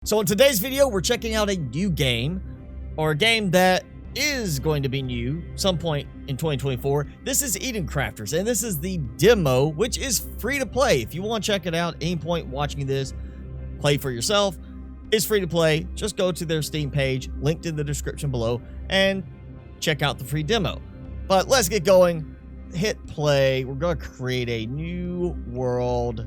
So in today's video, we're checking out a new game, or a game that is going to be new some point in 2024. This is Eden Crafters, and this is the demo, which is free to play. If you want to check it out, any point watching this, play for yourself. It's free to play. Just go to their Steam page, linked in the description below, and check out the free demo. But let's get going. Hit play. We're going to create a new world,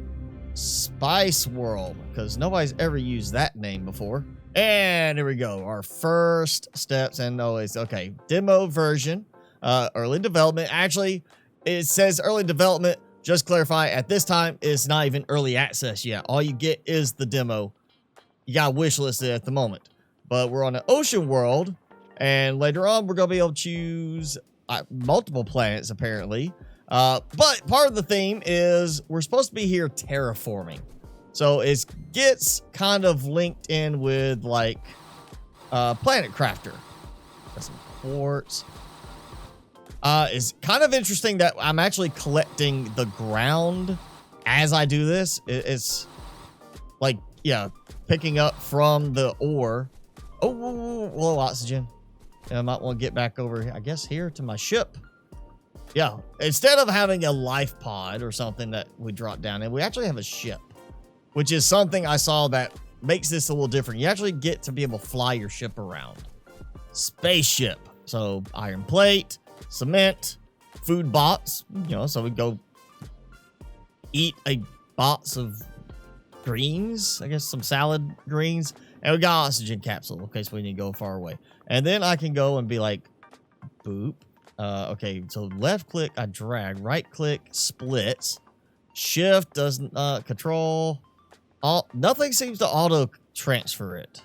Spice World, because nobody's ever used that name before. And here we go. Our first steps, and always okay. Demo version, early development. Actually, it says early development. Just clarify, at this time, it's not even early access yet. All you get is the demo. You got wishlisted at the moment. But we're on an ocean world, and later on, we're gonna be able to choose multiple planets apparently. But part of the theme is we're supposed to be here terraforming. So it gets kind of linked in with like Planet Crafter. Got some quartz. It's kind of interesting that I'm actually collecting the ground as I do this. It's like, yeah, picking up from the ore. Oh, low oxygen. I might want to get back over, I guess, here to my ship. Yeah, instead of having a life pod or something that we drop down in, we actually have a ship, which is something I saw that makes this a little different. You actually get to be able to fly your ship around. Spaceship. So iron plate, cement, food box, you know, so we go eat a box of greens, I guess some salad greens, and we got oxygen capsule in case we need to go far away. And then I can go and be like, boop. Okay, so left click, I drag, right click, splits, shift doesn't, control, nothing seems to auto transfer it.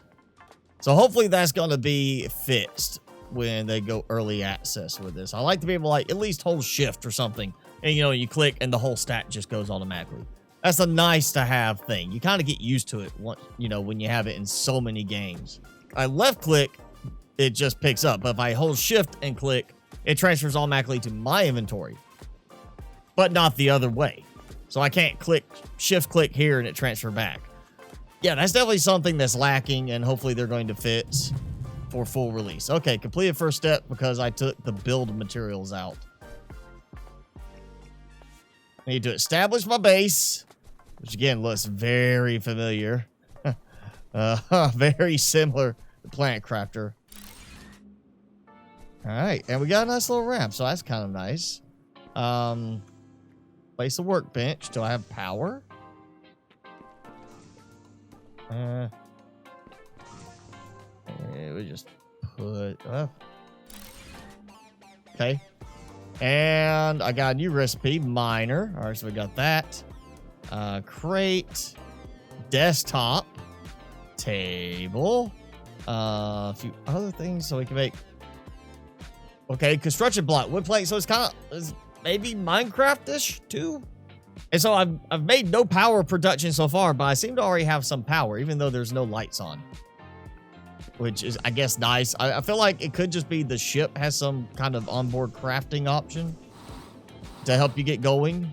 So hopefully that's going to be fixed when they go early access with this. I like to be able to like at least hold shift or something, and you know, you click and the whole stack just goes automatically. That's a nice to have thing. You kind of get used to it, you know, when you have it in so many games. I left click, it just picks up, but if I hold shift and click, it transfers automatically to my inventory, but not the other way. So I can't click shift click here and it transfer back. Yeah, that's definitely something that's lacking, and hopefully they're going to fix for full release. Okay, completed first step because I took the build materials out. I need to establish my base, which again looks very familiar. Very similar to Planet Crafter. All right, and we got a nice little ramp, so that's kind of nice. Place a workbench. Do I have power? We just put up. Okay. And I got a new recipe, miner. All right, so we got that. Crate, desktop, table, a few other things so we can make. Okay, construction block, wood plank. So it's kind of maybe Minecraft-ish too. And so I've made no power production so far, but I seem to already have some power, even though there's no lights on, which is, I guess, nice. I feel like it could just be the ship has some kind of onboard crafting option to help you get going,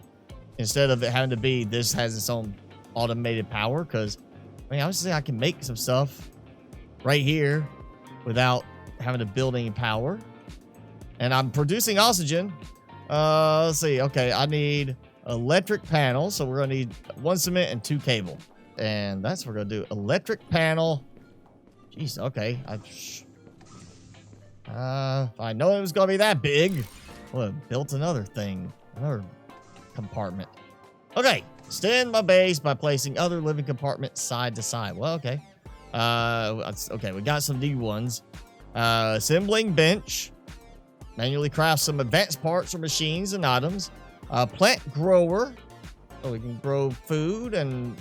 instead of it having to be this has its own automated power. Because I mean, obviously I can make some stuff right here without having to build any power. And I'm producing oxygen. Let's see. Okay, I need electric panel. So we're going to need 1 cement and 2 cable. And that's what we're going to do. Electric panel. Jeez, okay. I know it was going to be that big. Well, I built another thing. Another compartment. Okay. Extend my base by placing other living compartments side to side. Well, okay. Okay, we got some new ones. Assembling bench. Manually craft some advanced parts or machines and items. Plant grower, so we can grow food and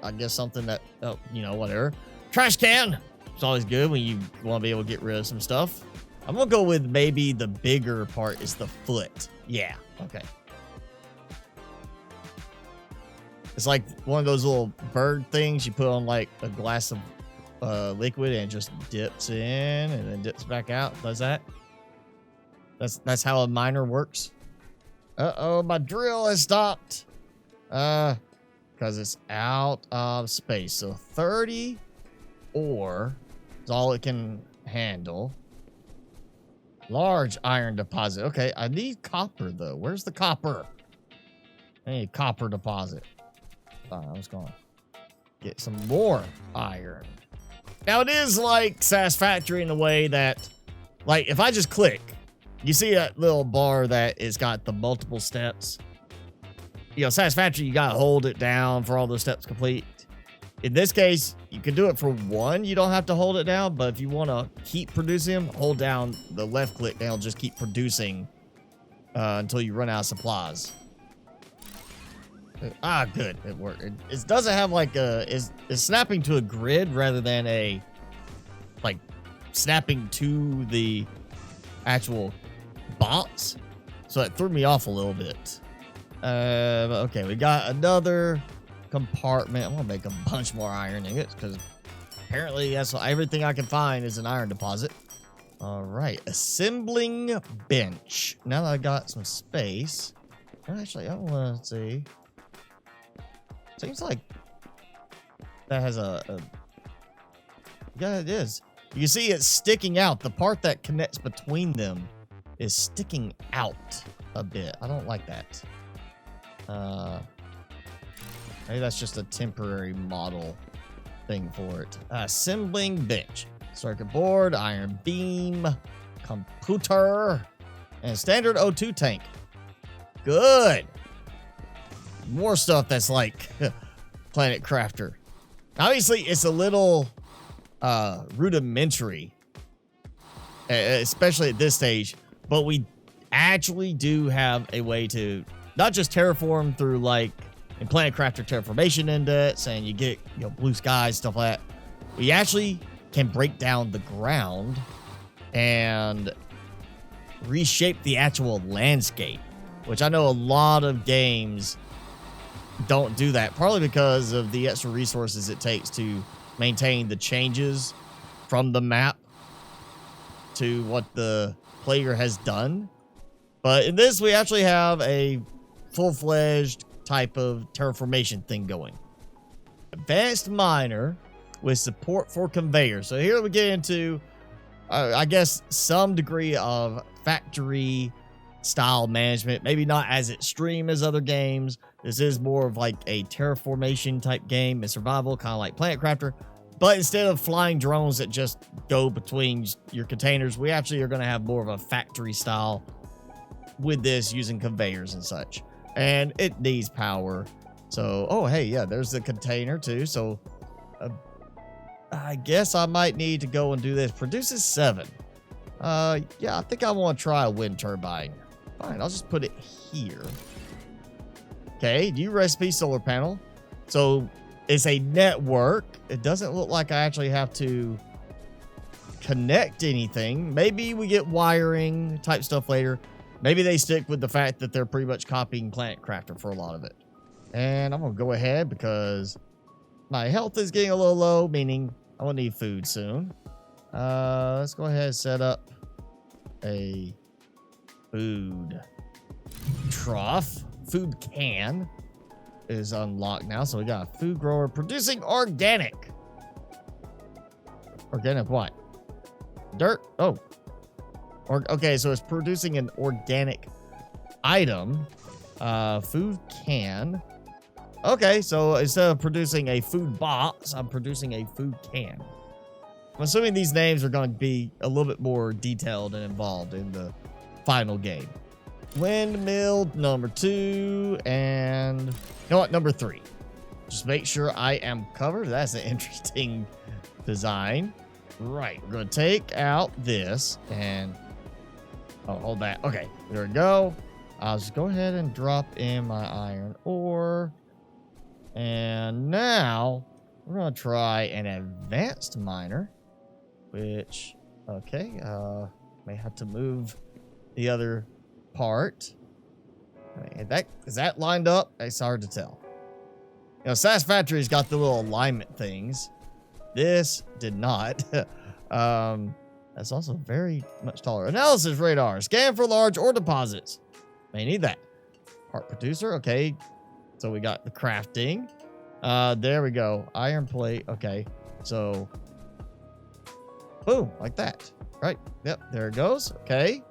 I guess something that, you know, whatever. Trash can. It's always good when you want to be able to get rid of some stuff. I'm going to go with maybe the bigger part is the foot. Yeah, okay. It's like one of those little bird things you put on like a glass of liquid and it just dips in and then dips back out. Does that? That's how a miner works. Uh-oh, my drill has stopped. Because it's out of space. So 30 ore is all it can handle. Large iron deposit. Okay, I need copper, though. Where's the copper? I need a copper deposit. I was going to get some more iron. Now, it is like Satisfactory in the way that, like, if I just click, you see that little bar that is got the multiple steps? You know, Satisfactory, you got to hold it down for all those steps complete. In this case, you can do it for one. You don't have to hold it down, but if you want to keep producing them, hold down the left click and it'll just keep producing until you run out of supplies. Good. It worked. It doesn't have like it's snapping to a grid rather than a, like, snapping to the actual box. So it threw me off a little bit. Okay, we got another compartment. I'm gonna make a bunch more iron ingots because apparently that's everything I can find is an iron deposit. All right, assembling bench. Now that I got some space, actually, I want to see. Seems like that has yeah, it is. You can see it's sticking out. The part that connects between them is sticking out a bit. I don't like that. Maybe that's just a temporary model thing for it. Assembling bench. Circuit board, iron beam, computer, and standard O2 tank. Good. More stuff that's like Planet Crafter. Obviously, it's a little rudimentary, especially at this stage, but we actually do have a way to not just terraform through, like, in Planet Crafter Terraformation Index, and you get, you know, blue skies, stuff like that. We actually can break down the ground and reshape the actual landscape, which I know a lot of games don't do that, partly because of the extra resources it takes to maintain the changes from the map to what the player has done. But in this, we actually have a full-fledged type of terraformation thing going. Advanced miner with support for conveyors. So here we get into, I guess, some degree of factory style management. Maybe not as extreme as other games. This is more of like a terraformation type game and survival, kind of like Planet Crafter. But instead of flying drones that just go between your containers, we actually are going to have more of a factory style with this, using conveyors and such. And it needs power. So, oh, hey, yeah, there's the container too. So I guess I might need to go and do this. Produces 7. Yeah, I think I want to try a wind turbine. Fine, I'll just put it here. Okay, new recipe solar panel. So it's a network. It doesn't look like I actually have to connect anything. Maybe we get wiring type stuff later. Maybe they stick with the fact that they're pretty much copying Planet Crafter for a lot of it. And I'm going to go ahead because my health is getting a little low, meaning I will need food soon. Let's go ahead and set up a food trough. Food can is unlocked now. So we got a food grower producing organic. Organic what? Dirt? Oh. Okay, so it's producing an organic item. Food can. Okay, so instead of producing a food box, I'm producing a food can. I'm assuming these names are going to be a little bit more detailed and involved in the final game. Windmill number 2, and you know what, number 3. Just make sure I am covered. That's an interesting design. Right, we're going to take out this and hold that. Okay, there we go. I'll just go ahead and drop in my iron ore. And now we're going to try an advanced miner, which, okay, may have to move the other part. Is that lined up? It's hard to tell. You know, Satisfactory's got the little alignment things. This did not. That's also very much taller. Analysis radar. Scan for large ore deposits. May need that. Part producer. Okay. So we got the crafting. There we go. Iron plate. Okay. So Boom, like that. Right. Yep, there it goes. Okay.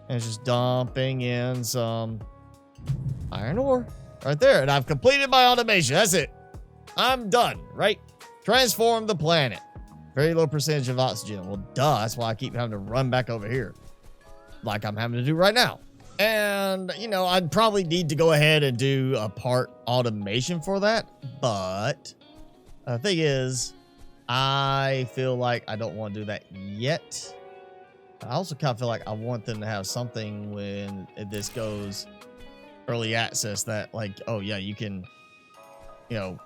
And it's just dumping in some iron ore right there. And I've completed my automation. That's it. I'm done, right? Transform the planet. Very low percentage of oxygen. Well, duh. That's why I keep having to run back over here. Like I'm having to do right now. And, you know, I'd probably need to go ahead and do a part automation for that. But the thing is, I feel like I don't want to do that yet. I also kind of feel like I want them to have something when this goes early access that like, oh yeah, you can, you know,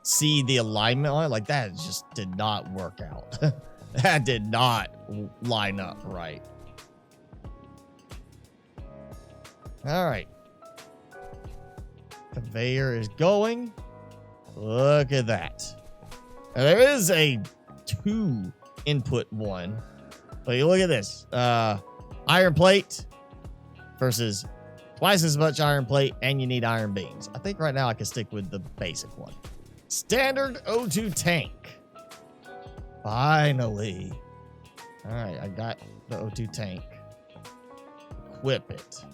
see the alignment on it. Like that just did not work out. That did not line up right. All right. Conveyor is going. Look at that. Now, there is a 2 input one. But you look at this. Iron plate versus twice as much iron plate, and you need iron beams. I think right now I can stick with the basic one. Standard O2 tank. Finally. All right, I got the O2 tank. Equip it.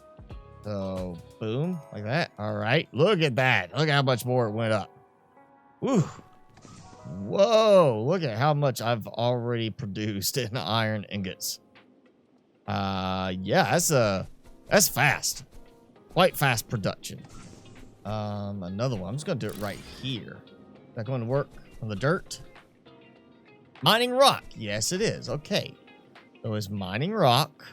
So, boom, like that. All right, look at that. Look at how much more it went up. Woo. Whoa, look at how much I've already produced in iron ingots. Yeah, that's fast. Quite fast production. Another one. I'm just gonna do it right here. Is that going to work on the dirt? Mining rock. Yes, it is. Okay. So it's mining rock.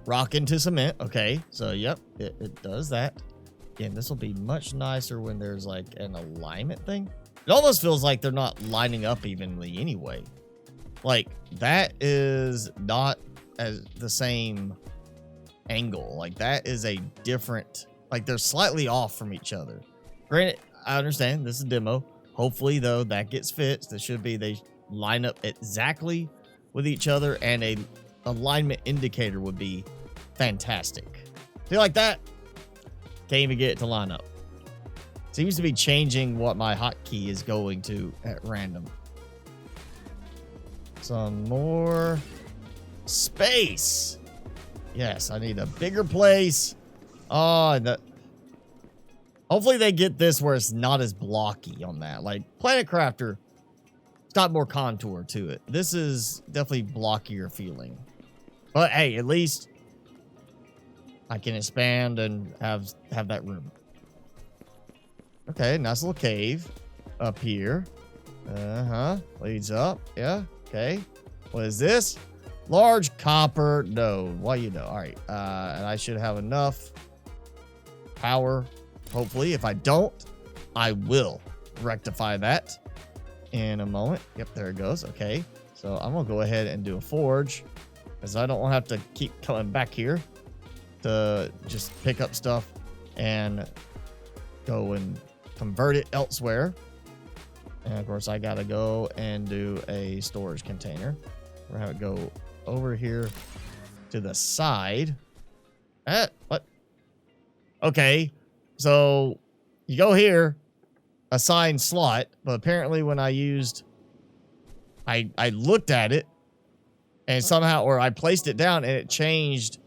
Rock into cement. Okay. So, yep, it does that. Again, this will be much nicer when there's like an alignment thing. It almost feels like they're not lining up evenly anyway. Like that is not as the same angle. Like that is a different, like they're slightly off from each other. Granted, I understand this is a demo. Hopefully though, that gets fixed. It should be, they line up exactly with each other, and a alignment indicator would be fantastic. Feel like that? Can't even get it to line up. Seems to be changing what my hotkey is going to at random. Some more space. Yes, I need a bigger place. Oh, hopefully they get this where it's not as blocky on that. Like Planet Crafter, it's got more contour to it. This is definitely blockier feeling. But hey, at least I can expand and have that room. Okay, nice little cave up here. Leads up. Yeah, okay. What is this? Large copper node. Well, you know. All right. And I should have enough power, hopefully. If I don't, I will rectify that in a moment. Yep, there it goes. Okay. So I'm going to go ahead and do a forge, because I don't want to have to keep coming back here to just pick up stuff and go and convert it elsewhere. And of course I gotta go and do a storage container. We're gonna have it go over here to the side. What? Okay, so you go here, assign slot, but apparently when I looked at it and somehow, or I placed it down and it changed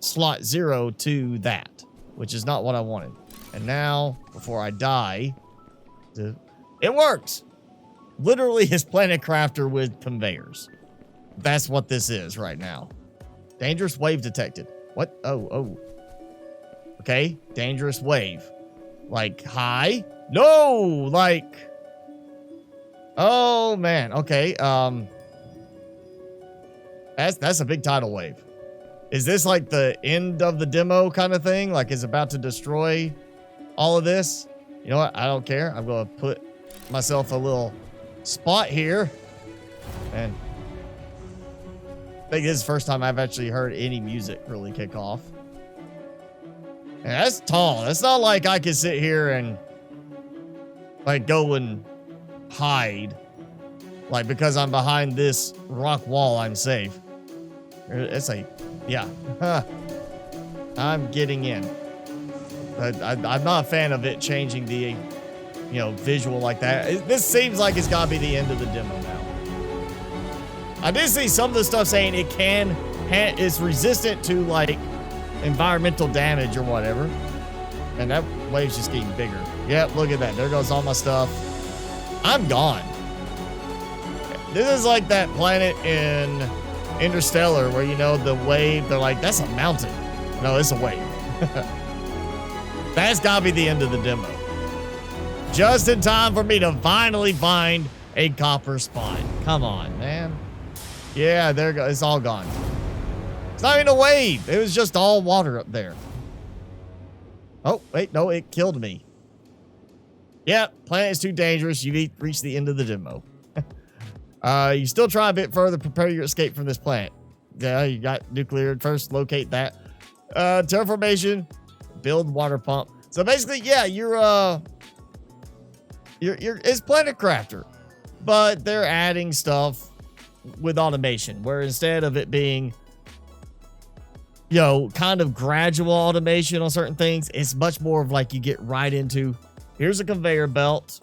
slot 0 to that, which is not what I wanted. And now, before I die, it works. Literally his Planet Crafter with conveyors. That's what this is right now. Dangerous wave detected. What? Oh. Okay, dangerous wave. Like, high? No, like... Oh, man. Okay, That's a big tidal wave. Is this like the end of the demo kind of thing? Like it's about to destroy all of this? You know what? I don't care. I'm going to put myself a little spot here. And I think this is the first time I've actually heard any music really kick off. And that's tall. It's not like I can sit here and like go and hide. Like because I'm behind this rock wall, I'm safe. It's like, yeah. I'm getting in. I'm not a fan of it changing the visual like that. This seems like it's gotta be the end of the demo now. I did see some of the stuff saying it's resistant to like environmental damage or whatever. And that wave's just getting bigger. Yep, look at that. There goes all my stuff. I'm gone. This is like that planet in Interstellar where, the wave, they're like, that's a mountain. No, it's a wave. That's gotta be the end of the demo. Just in time for me to finally find a copper spot. Come on, man. Yeah, there goes. It's all gone. It's not even a wave. It was just all water up there. Oh, wait, no, it killed me. Yeah, planet is too dangerous. You've reached the end of the demo. You still try a bit further. Prepare your escape from this planet. Yeah, you got nuclear. First, locate that. Terraformation. Build water pump. So basically, yeah, it's Planet Crafter, but they're adding stuff with automation, where instead of it being, kind of gradual automation on certain things, it's much more of like you get right into, here's a conveyor belt,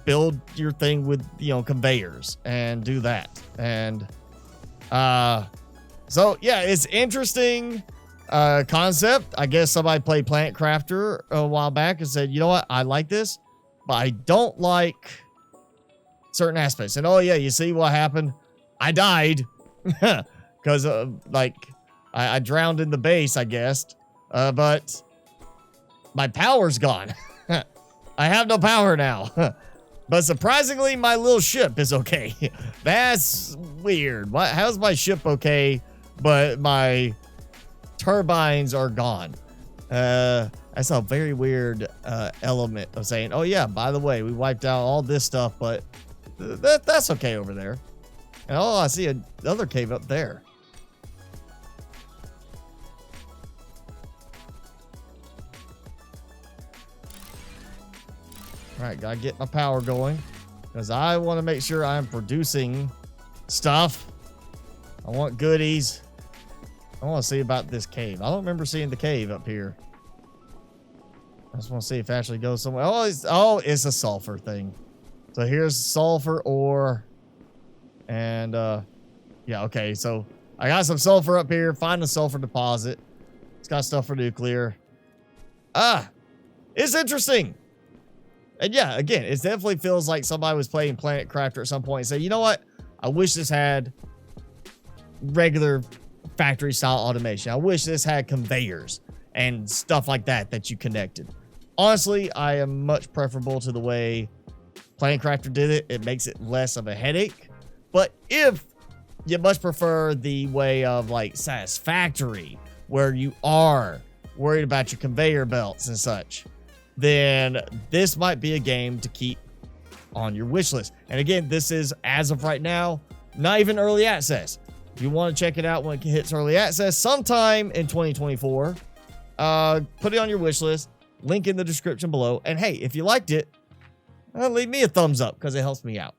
build your thing with, conveyors and do that. And, so yeah, it's interesting, concept. I guess somebody played Planet Crafter a while back and said, you know what? I like this, but I don't like certain aspects. And oh yeah, you see what happened? I died because I drowned in the base, I guess. But my power's gone. I have no power now. But surprisingly, my little ship is okay. That's weird. How's my ship okay, but my turbines are gone? That's a very weird element of saying, oh yeah, by the way, we wiped out all this stuff, but that's okay over there. And oh, I see another cave up there. All right, gotta get my power going because I want to make sure I'm producing stuff. I want goodies. I want to see about this cave. I don't remember seeing the cave up here. I just want to see if it actually goes somewhere. Oh, it's a sulfur thing. So here's sulfur ore. And, yeah, okay. So I got some sulfur up here. Find the sulfur deposit. It's got stuff for nuclear. It's interesting. And yeah, again, it definitely feels like somebody was playing Planet Crafter at some point and said, you know what? I wish this had regular factory style automation. I wish this had conveyors and stuff like that you connected. Honestly, I am much preferable to the way Planet Crafter did it. It makes it less of a headache. But if you much prefer the way of like Satisfactory, where you are worried about your conveyor belts and such, then this might be a game to keep on your wish list. And again, this is, as of right now, not even early access. If you want to check it out when it hits early access sometime in 2024, put it on your wish list. Link in the description below. And hey, if you liked it, leave me a thumbs up because it helps me out.